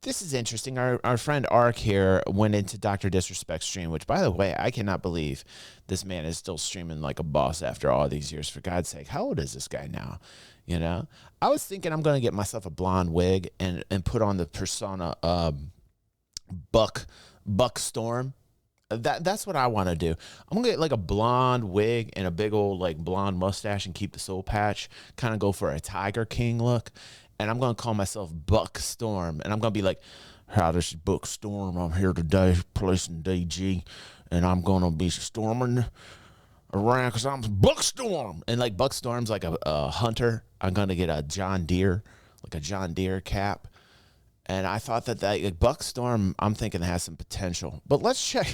this is interesting. Our friend Ark here went into Dr. Disrespect stream, which, by the way, I cannot believe this man is still streaming like a boss after all these years. For God's sake, how old is this guy now? You know, I was thinking I'm going to get myself a blonde wig and put on the persona Buck Storm. That's what I want to do. I'm going to get like a blonde wig and a big old like blonde mustache and keep the soul patch, kind of go for a Tiger King look. And I'm going to call myself Buck Storm. And I'm going to be like, hi, this is Buck Storm. I'm here today placing DG. And I'm going to be storming around because I'm Buck Storm. And like Buck Storm's like a hunter. I'm going to get a John Deere, like a John Deere cap. And I thought that like, Buck Storm, I'm thinking has some potential. But let's check.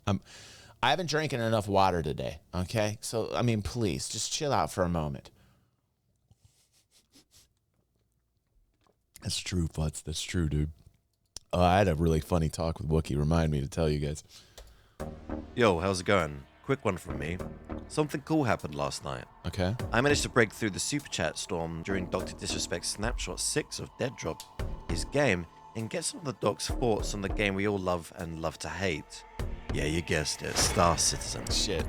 I haven't drinking enough water today, okay? So, I mean, please, just chill out for a moment. That's true, Futz. That's true, dude. I had a really funny talk with Wookie. Remind me to tell you guys. Yo, how's it going? Quick one from me. Something cool happened last night. Okay. I managed to break through the super chat storm during Dr. Disrespect's snapshot 6 of Dead Drop, his game, and get some of the doc's thoughts on the game we all love and love to hate. Yeah, you guessed it, Star Citizen. Shit.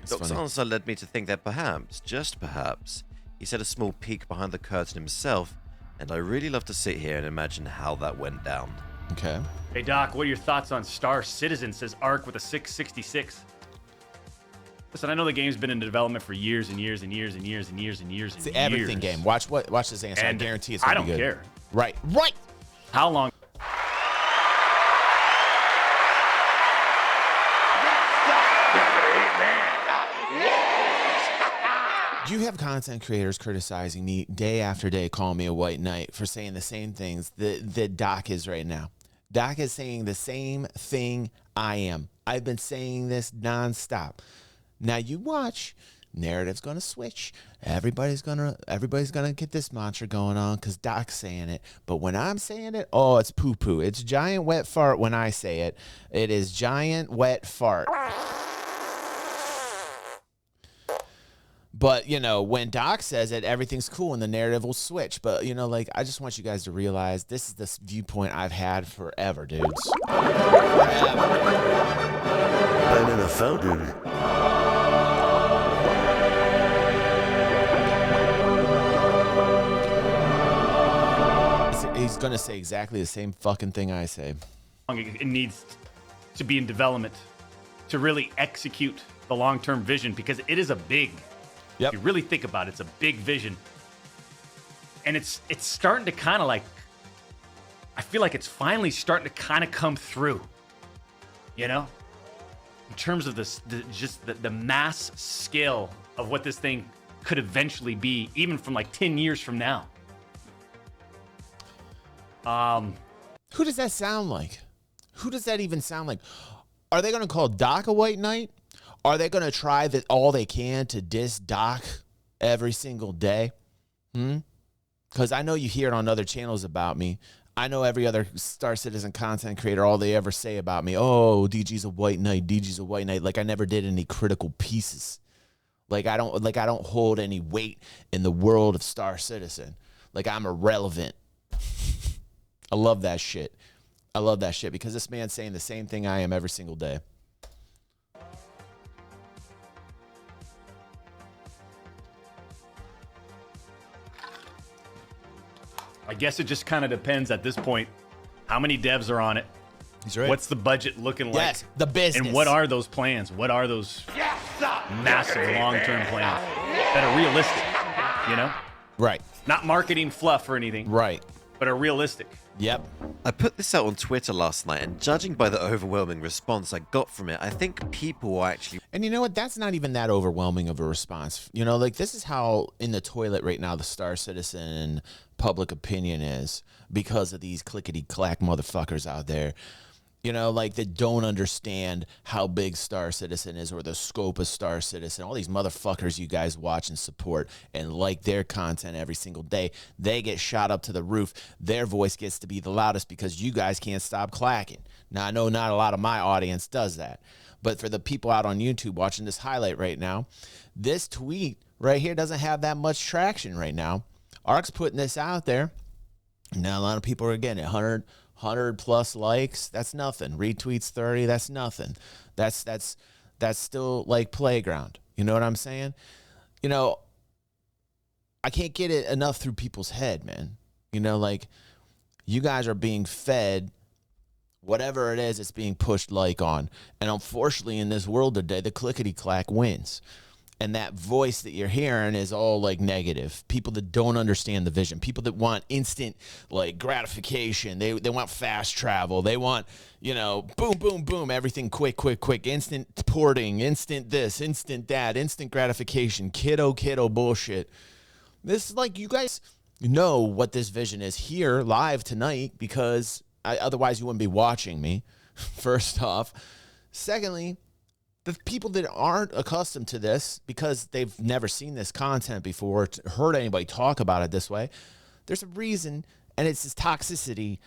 Doc's answer led me to think that perhaps, just perhaps, he's had a small peek behind the curtain himself, and I really love to sit here and imagine how that went down. Okay. Hey Doc, what are your thoughts on Star Citizen, says Ark with a 666. Listen, I know the game's been in development for years and years and years and years and years and years and It's the years. everything game. Watch this answer. And I guarantee it's going to be good. I don't care. Right. How long? You have content creators criticizing me day after day, calling me a white knight for saying the same things that Doc is right now. Doc is saying the same thing I am. I've been saying this nonstop. Now you watch, narrative's gonna switch. Everybody's gonna get this mantra going on because Doc's saying it. But when I'm saying it, oh, it's poo-poo. It's giant wet fart when I say it. It is giant wet fart. But, you know, when Doc says it, everything's cool and the narrative will switch. But, you know, like, I just want you guys to realize this is the viewpoint I've had forever, dudes. Forever. I'm in a fountain. He's going to say exactly the same fucking thing I say. It needs to be in development to really execute the long-term vision because it is a big... Yep. If you really think about it, it's a big vision. And it's starting to kind of like, I feel like it's finally starting to kind of come through, you know? In terms of the mass scale of what this thing could eventually be, even from like 10 years from now. Who does that sound like? Who does that even sound like? Are they going to call Doc a white knight? Are they going to try all they can to diss Doc every single day? Because I know you hear it on other channels about me. I know every other Star Citizen content creator, all they ever say about me, oh, DG's a white knight, DG's a white knight. Like I never did any critical pieces. Like I don't hold any weight in the world of Star Citizen. Like I'm irrelevant. I love that shit. I love that shit because this man's saying the same thing I am every single day. I guess it just kind of depends at this point. How many devs are on it? He's right. What's the budget looking like? Yes, the business. And what are those plans? What are those massive long-term plans that are realistic, you know? Right. Not marketing fluff or anything. Right. But are realistic. Yep. I put this out on Twitter last night, and judging by the overwhelming response I got from it, I think people will actually... And you know what? That's not even that overwhelming of a response. You know, like this is how in the toilet right now the Star Citizen public opinion is because of these clickety-clack motherfuckers out there. You know, like that don't understand how big Star Citizen is or the scope of Star Citizen. All these motherfuckers you guys watch and support and like their content every single day, they get shot up to the roof. Their voice gets to be the loudest because you guys can't stop clacking. Now, I know not a lot of my audience does that. But for the people out on YouTube watching this highlight right now, this tweet right here doesn't have that much traction right now. Ark's putting this out there. Now, a lot of people are getting it. 100 100 plus likes, that's nothing. Retweets 30, that's nothing. That's still like playground. You know what I'm saying? You know, I can't get it enough through people's head, man. You know, like, you guys are being fed whatever it is it's being pushed like on. And unfortunately, in this world today, the clickety-clack wins. And that voice that you're hearing is all like negative. People that don't understand the vision. People that want instant like gratification. They want fast travel. They want, you know, boom, boom, boom, everything quick, quick, quick. Instant porting, instant this, instant that, instant gratification. Kiddo bullshit. This is like, you guys know what this vision is here live tonight, because otherwise you wouldn't be watching me, first off. Secondly, the people that aren't accustomed to this, because they've never seen this content before, heard anybody talk about it this way, there's a reason, and it's this toxicity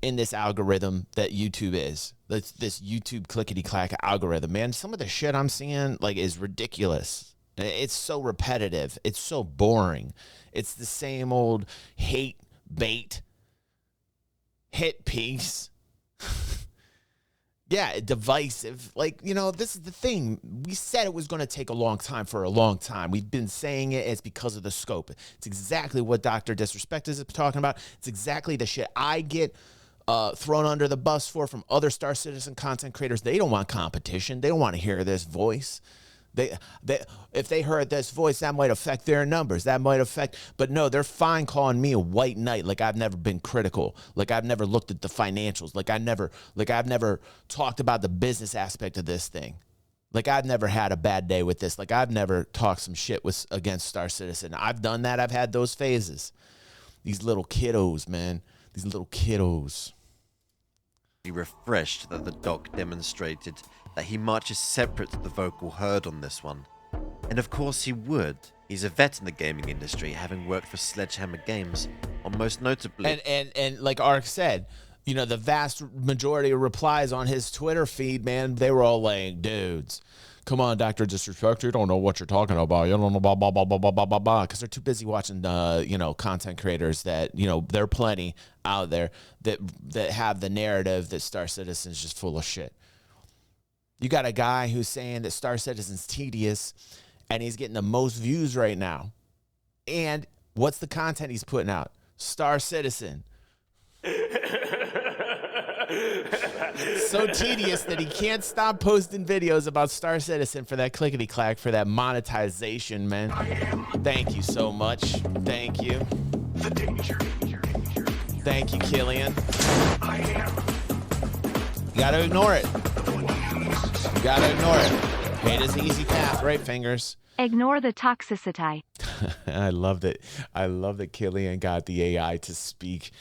in this algorithm that YouTube is. This YouTube clickety-clack algorithm, man. Some of the shit I'm seeing, like, is ridiculous. It's so repetitive. It's so boring. It's the same old hate bait hit piece. Yeah, divisive. Like, you know, this is the thing. We said it was going to take a long time for a long time. We've been saying it. It's because of the scope. It's exactly what Dr. Disrespect is talking about. It's exactly the shit I get thrown under the bus from other Star Citizen content creators. They don't want competition. They don't want to hear this voice. If they heard this voice, that might affect their numbers. That might affect, but no, they're fine calling me a white knight. Like, I've never been critical. Like, I've never looked at the financials. Like, I've never talked about the business aspect of this thing. Like, I've never had a bad day with this. Like, I've never talked some shit against Star Citizen. I've done that. I've had those phases. These little kiddos, man. These little kiddos. Refreshed that the doc demonstrated that he marches separate to the vocal herd on this one. And of course he would. He's a vet in the gaming industry, having worked for Sledgehammer Games on most notably... And like Ark said, you know, the vast majority of replies on his Twitter feed, man, they were all like, dudes, come on, Dr. Disrespect, you don't know what you're talking about. You don't know blah, blah, blah, blah, blah, blah, blah, blah. Because they're too busy watching, you know, content creators that, you know, there are plenty out there that have the narrative that Star Citizen's just full of shit. You got a guy who's saying that Star Citizen's tedious, and he's getting the most views right now. And what's the content he's putting out? Star Citizen. So tedious that he can't stop posting videos about Star Citizen for that clickety-clack, for that monetization, man. Thank you so much. Thank you. The danger. Thank you, Killian. You gotta ignore it. You gotta ignore it. Hate is the easy path, right, fingers? Ignore the toxicity. I love that Killian got the AI to speak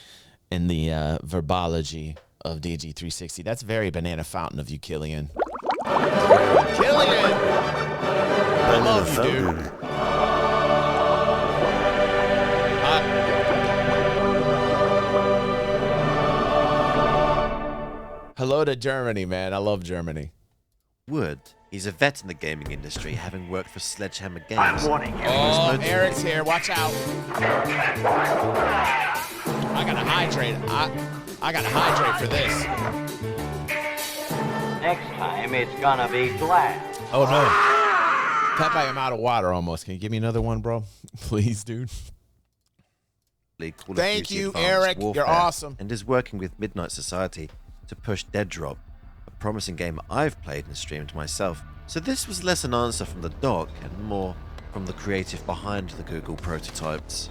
in the verbology of DG360. That's very Banana Fountain of you, Killian. Killian! I love you, dude. Hello to Germany, man. I love Germany. Wood. He's a vet in the gaming industry, having worked for Sledgehammer Games. I'm warning you. Oh, Eric's here. Watch out. I gotta hydrate. I gotta hydrate for this. Next time, it's gonna be glass. Oh, no. Pepe, I'm out of water almost. Can you give me another one, bro? Please, dude. Call of Thank Duty you, Advanced Eric. You're Warfare, awesome. And is working with Midnight Society to push Dead Drop, a promising game I've played and streamed myself. So this was less an answer from the doc and more from the creative behind the Google prototypes.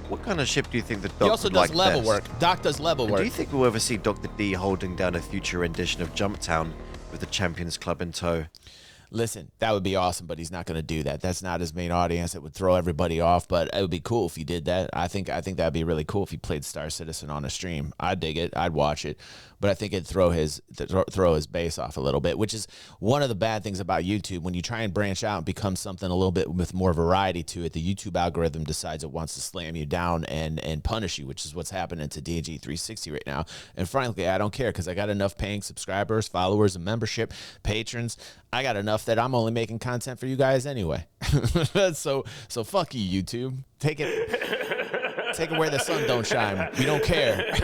What kind of ship do you think the doc He also would does like level best? work. Doc does level And work. do you think we'll ever see Dr. D holding down a future rendition of Jumptown with the Champions Club in tow? Listen, that would be awesome, but he's not going to do that. That's not his main audience. It would throw everybody off, but it would be cool if he did that. I think that'd be really cool if he played Star Citizen on a stream. I'd dig it. I'd watch it, but I think it'd throw his base off a little bit, which is one of the bad things about YouTube. When you try and branch out and become something a little bit with more variety to it, the YouTube algorithm decides it wants to slam you down and punish you, which is what's happening to DG360 right now. And frankly, I don't care because I got enough paying subscribers, followers, and membership, patrons. I got enough that I'm only making content for you guys anyway. so fuck you, YouTube. Take it where the sun don't shine. We don't care.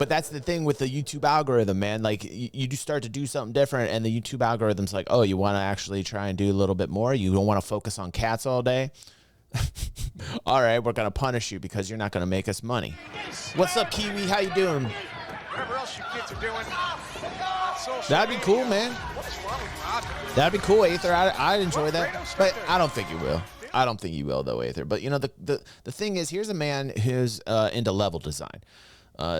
But that's the thing with the YouTube algorithm, man. Like, you do start to do something different, and the YouTube algorithm's like, oh, you want to actually try and do a little bit more? You don't want to focus on cats all day? All right, we're going to punish you because you're not going to make us money. What's up, Kiwi? How you doing? Whatever else you kids are doing on social That'd be media, cool, man. what's wrong with you out there? That'd be cool, Aether. I'd enjoy that. But I don't think you will. I don't think you will, though, Aether. But, you know, the thing is, here's a man who's into level design.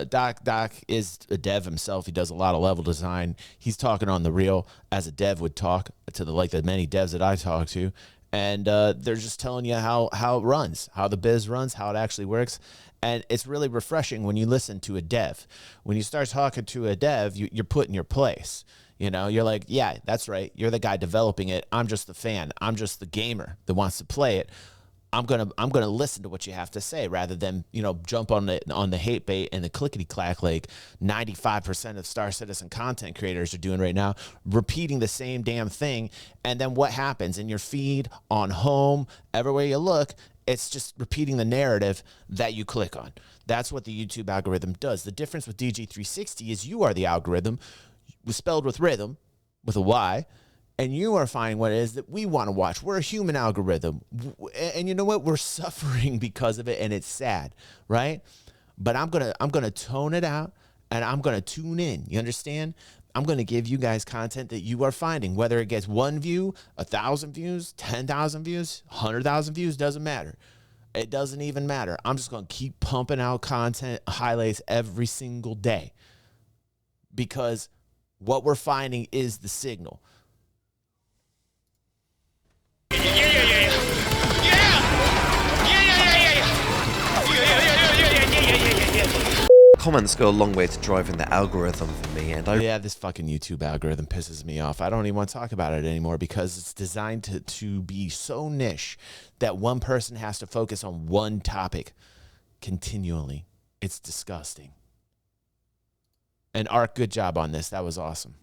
Doc is a dev himself. He does a lot of level design. He's talking on the real as a dev would talk to the many devs that I talk to. And they're just telling you how it runs, how the biz runs, how it actually works. And it's really refreshing when you listen to a dev. When you start talking to a dev, you're put in your place. You know, you're like, yeah, that's right. You're the guy developing it. I'm just the fan. I'm just the gamer that wants to play it. I'm gonna listen to what you have to say rather than, you know, jump on the hate bait and the clickety clack like 95% of Star Citizen content creators are doing right now, repeating the same damn thing. And then what happens in your feed, on home, everywhere you look, it's just repeating the narrative that you click on. That's what the YouTube algorithm does. The difference with DG360 is you are the algorithm, spelled with rhythm, with a Y. And you are finding what it is that we want to watch. We're a human algorithm. And you know what? We're suffering because of it, and it's sad, right? But I'm gonna tone it out, and I'm going to tune in. You understand? I'm going to give you guys content that you are finding. Whether it gets 1 view, 1,000 views, 10,000 views, 100,000 views, doesn't matter. It doesn't even matter. I'm just going to keep pumping out content, highlights every single day. Because what we're finding is the signal. Comments go a long way to driving the algorithm for me, and Yeah, this fucking YouTube algorithm pisses me off. I don't even want to talk about it anymore because it's designed to be so niche that one person has to focus on one topic continually. It's disgusting. And Ark, good job on this. That was awesome.